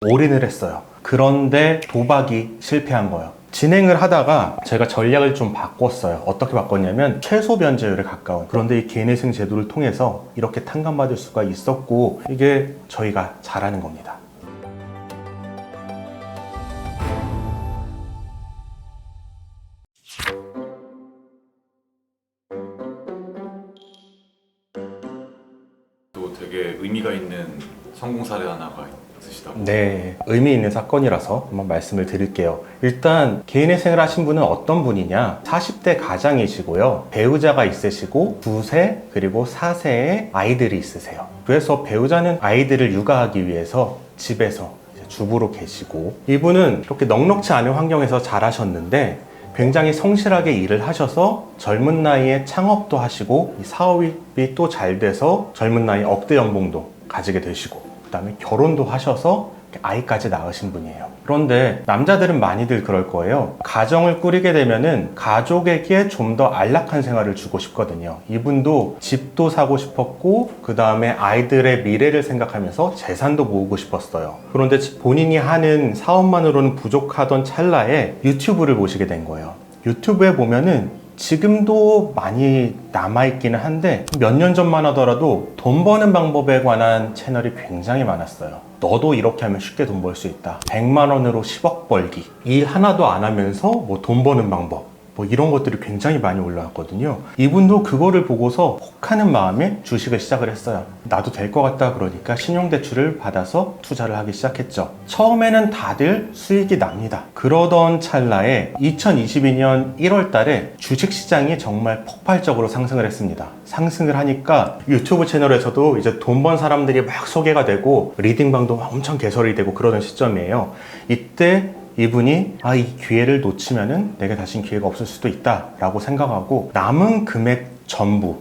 올인을 했어요. 그런데 도박이 실패한 거예요. 진행을 하다가 제가 전략을 좀 바꿨어요. 어떻게 바꿨냐면 최소 변제율에 가까운, 그런데 이 개인회생 제도를 통해서 이렇게 탕감받을 수가 있었고, 이게 저희가 잘하는 겁니다. 또 되게 의미가 있는 성공 사례 하나가 있으시다고. 네, 의미 있는 사건이라서 한번 말씀을 드릴게요. 일단 개인회생을 하신 분은 어떤 분이냐, 40대 가장이시고요, 배우자가 있으시고 2세 그리고 4세의 아이들이 있으세요. 그래서 배우자는 아이들을 육아하기 위해서 집에서 주부로 계시고, 이분은 그렇게 넉넉지 않은 환경에서 자라셨는데 굉장히 성실하게 일을 하셔서 젊은 나이에 창업도 하시고, 이 사업이 또 잘 돼서 젊은 나이에 억대 연봉도 가지게 되시고, 그 다음에 결혼도 하셔서 아이까지 낳으신 분이에요. 그런데 남자들은 많이들 그럴 거예요. 가정을 꾸리게 되면은 가족에게 좀 더 안락한 생활을 주고 싶거든요. 이분도 집도 사고 싶었고, 그 다음에 아이들의 미래를 생각하면서 재산도 모으고 싶었어요. 그런데 본인이 하는 사업만으로는 부족하던 찰나에 유튜브를 보시게 된 거예요. 유튜브에 보면은 지금도 많이 남아있기는 한데 몇 년 전만 하더라도 돈 버는 방법에 관한 채널이 굉장히 많았어요. 너도 이렇게 하면 쉽게 돈 벌 수 있다, 100만 원으로 10억 벌기, 일 하나도 안 하면서 뭐 돈 버는 방법, 뭐 이런 것들이 굉장히 많이 올라왔거든요. 이분도 그거를 보고서 혹하는 마음에 주식을 시작을 했어요. 나도 될 것 같다 그러니까 신용대출을 받아서 투자를 하기 시작했죠. 처음에는 다들 수익이 납니다. 그러던 찰나에 2022년 1월 달에 주식시장이 정말 폭발적으로 상승을 했습니다. 상승을 하니까 유튜브 채널에서도 이제 돈 번 사람들이 막 소개가 되고 리딩방도 엄청 개설이 되고 그러던 시점이에요. 이때 이분이 이 기회를 놓치면은 내게 다신 기회가 없을 수도 있다 라고 생각하고, 남은 금액 전부,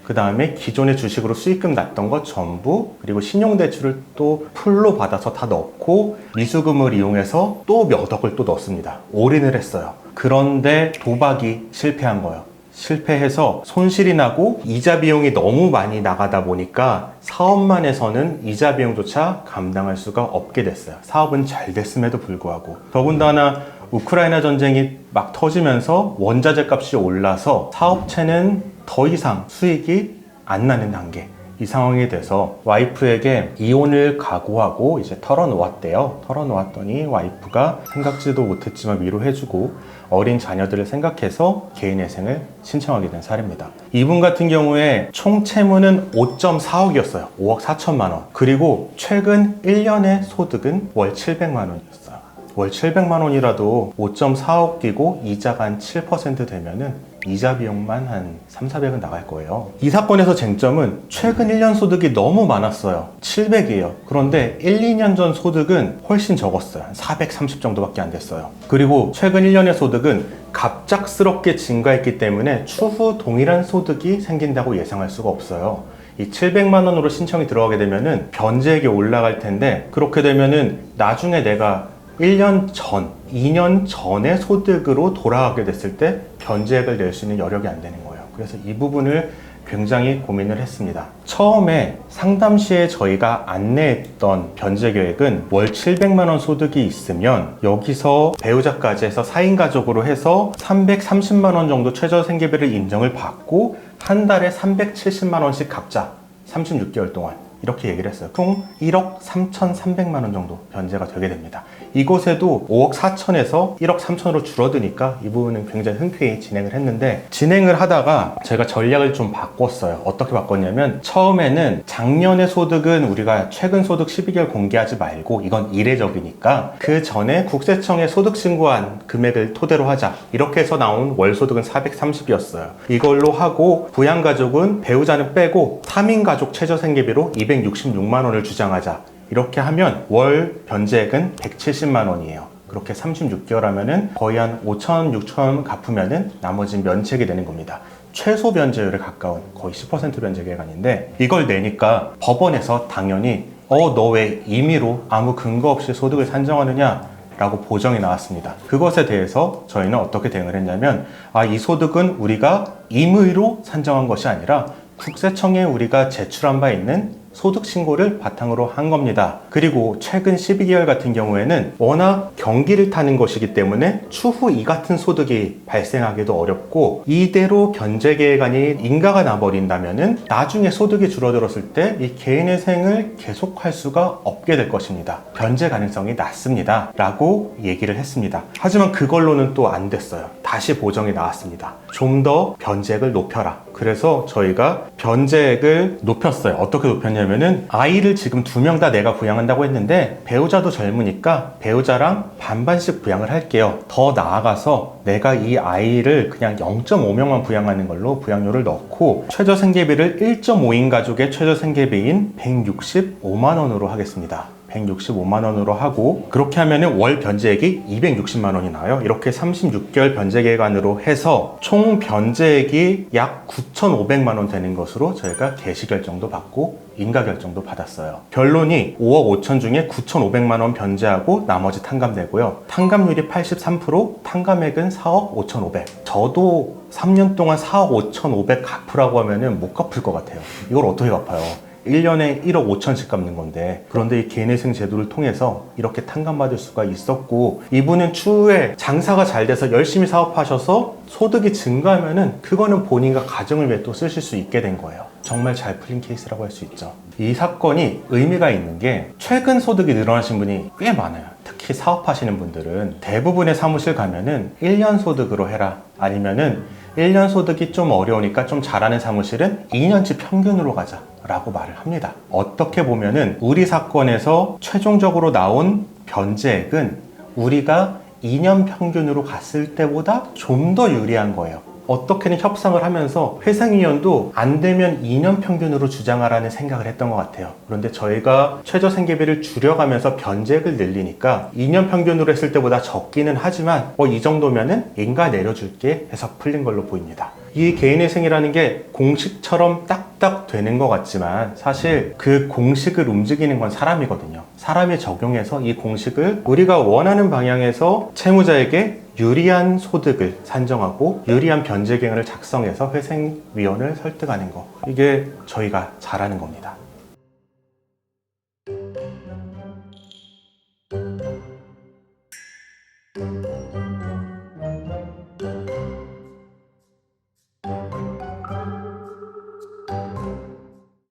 그 다음에 기존의 주식으로 수익금 났던 것 전부, 그리고 신용대출을 또 풀로 받아서 다 넣고 미수금을 이용해서 또 몇 억을 또 넣습니다. 올인을 했어요. 그런데 도박이 실패한 거예요. 실패해서 손실이 나고 이자 비용이 너무 많이 나가다 보니까 사업만 해서는 이자 비용조차 감당할 수가 없게 됐어요. 사업은 잘 됐음에도 불구하고, 더군다나 우크라이나 전쟁이 막 터지면서 원자재 값이 올라서 사업체는 더 이상 수익이 안 나는 단계, 이 상황이 돼서 와이프에게 이혼을 각오하고 이제 털어놓았대요. 털어놓았더니 와이프가 생각지도 못했지만 위로해주고 어린 자녀들을 생각해서 개인회생을 신청하게 된 사례입니다. 이분 같은 경우에 총 채무는 5.4억이었어요. 5억 4천만 원. 그리고 최근 1년의 소득은 월 700만 원이었어요. 월 700만 원이라도 5.4억 끼고 이자가 한 7% 되면은 이자 비용만 한 3,400은 나갈 거예요. 이 사건에서 쟁점은 최근 1년 소득이 너무 많았어요. 700이에요. 그런데 1, 2년 전 소득은 훨씬 적었어요. 한 430 정도밖에 안 됐어요. 그리고 최근 1년의 소득은 갑작스럽게 증가했기 때문에 추후 동일한 소득이 생긴다고 예상할 수가 없어요. 이 700만 원으로 신청이 들어가게 되면은 변제액이 올라갈 텐데, 그렇게 되면은 나중에 내가 1년 전, 2년 전의 소득으로 돌아가게 됐을 때 변제액을 낼 수 있는 여력이 안 되는 거예요. 그래서 이 부분을 굉장히 고민을 했습니다. 처음에 상담 시에 저희가 안내했던 변제 계획은 월 700만 원 소득이 있으면 여기서 배우자까지 해서 4인 가족으로 해서 330만 원 정도 최저 생계비를 인정을 받고 한 달에 370만 원씩 각자 36개월 동안 이렇게 얘기를 했어요. 총 1억 3,300만 원 정도 변제가 되게 됩니다. 이곳에도 5억 4천에서 1억 3천으로 줄어드니까 이 부분은 굉장히 흔쾌히 진행을 했는데, 진행을 하다가 제가 전략을 좀 바꿨어요. 어떻게 바꿨냐면, 처음에는 작년의 소득은 우리가 최근 소득 12개월 공개하지 말고 이건 이례적이니까 그 전에 국세청에 소득 신고한 금액을 토대로 하자, 이렇게 해서 나온 월 소득은 430이었어요. 이걸로 하고 부양가족은 배우자는 빼고 3인 가족 최저 생계비로 266만 원을 주장하자. 이렇게 하면 월 변제액은 170만 원이에요. 그렇게 36개월 하면은 거의 한 5천, 6천 갚으면은 나머지는 면책이 되는 겁니다. 최소 변제율에 가까운 거의 10% 변제 기간인데, 이걸 내니까 법원에서 당연히 너 왜 임의로 아무 근거 없이 소득을 산정하느냐 라고 보정이 나왔습니다. 그것에 대해서 저희는 어떻게 대응을 했냐면, 이 소득은 우리가 임의로 산정한 것이 아니라 국세청에 우리가 제출한 바 있는 소득 신고를 바탕으로 한 겁니다. 그리고 최근 12개월 같은 경우에는 워낙 경기를 타는 것이기 때문에 추후 이 같은 소득이 발생하기도 어렵고, 이대로 변제계획안이 인가가 나버린다면은 나중에 소득이 줄어들었을 때 이 개인회생을 계속할 수가 없게 될 것입니다. 변제 가능성이 낮습니다 라고 얘기를 했습니다. 하지만 그걸로는 또 안 됐어요. 다시 보정이 나왔습니다. 좀 더 변제액을 높여라. 그래서 저희가 변제액을 높였어요. 어떻게 높였냐면은, 아이를 지금 2명 다 내가 부양한다고 했는데 배우자도 젊으니까 배우자랑 반반씩 부양을 할게요. 더 나아가서 내가 이 아이를 그냥 0.5명만 부양하는 걸로 부양료를 넣고, 최저 생계비를 1.5인 가족의 최저 생계비인 165만 원으로 하겠습니다. 165만 원으로 하고, 그렇게 하면은 월 변제액이 260만 원이 나와요. 이렇게 36개월 변제계획안으로 해서 총 변제액이 약 9,500만 원 되는 것으로 저희가 개시결정도 받고 인가결정도 받았어요. 결론이 5억 5천 중에 9,500만 원 변제하고 나머지 탕감되고요. 탕감률이 83%, 탕감액은 4억 5,500. 저도 3년 동안 4억 5,500 갚으라고 하면은 못 갚을 것 같아요. 이걸 어떻게 갚아요? 1년에 1억 5천씩 갚는 건데, 그런데 이 개인회생 제도를 통해서 이렇게 탕감받을 수가 있었고, 이분은 추후에 장사가 잘 돼서 열심히 사업하셔서 소득이 증가하면은 그거는 본인과 가정을 위해 또 쓰실 수 있게 된 거예요. 정말 잘 풀린 케이스라고 할 수 있죠. 이 사건이 의미가 있는 게, 최근 소득이 늘어나신 분이 꽤 많아요. 특히 사업하시는 분들은 대부분의 사무실 가면은 1년 소득으로 해라, 아니면은 1년 소득이 좀 어려우니까 좀 잘하는 사무실은 2년치 평균으로 가자 라고 말을 합니다. 어떻게 보면은 우리 사건에서 최종적으로 나온 변제액은 우리가 2년 평균으로 갔을 때보다 좀 더 유리한 거예요. 어떻게든 협상을 하면서 회생위원도 안 되면 2년 평균으로 주장하라는 생각을 했던 것 같아요. 그런데 저희가 최저 생계비를 줄여가면서 변제액을 늘리니까 2년 평균으로 했을 때보다 적기는 하지만 이 정도면은 인가 내려줄게 해서 풀린 걸로 보입니다. 이 개인회생이라는 게 공식처럼 딱딱 되는 것 같지만, 사실 그 공식을 움직이는 건 사람이거든요. 사람이 적용해서 이 공식을 우리가 원하는 방향에서 채무자에게 유리한 소득을 산정하고 유리한 변제계획을 작성해서 회생위원을 설득하는 거, 이게 저희가 잘하는 겁니다.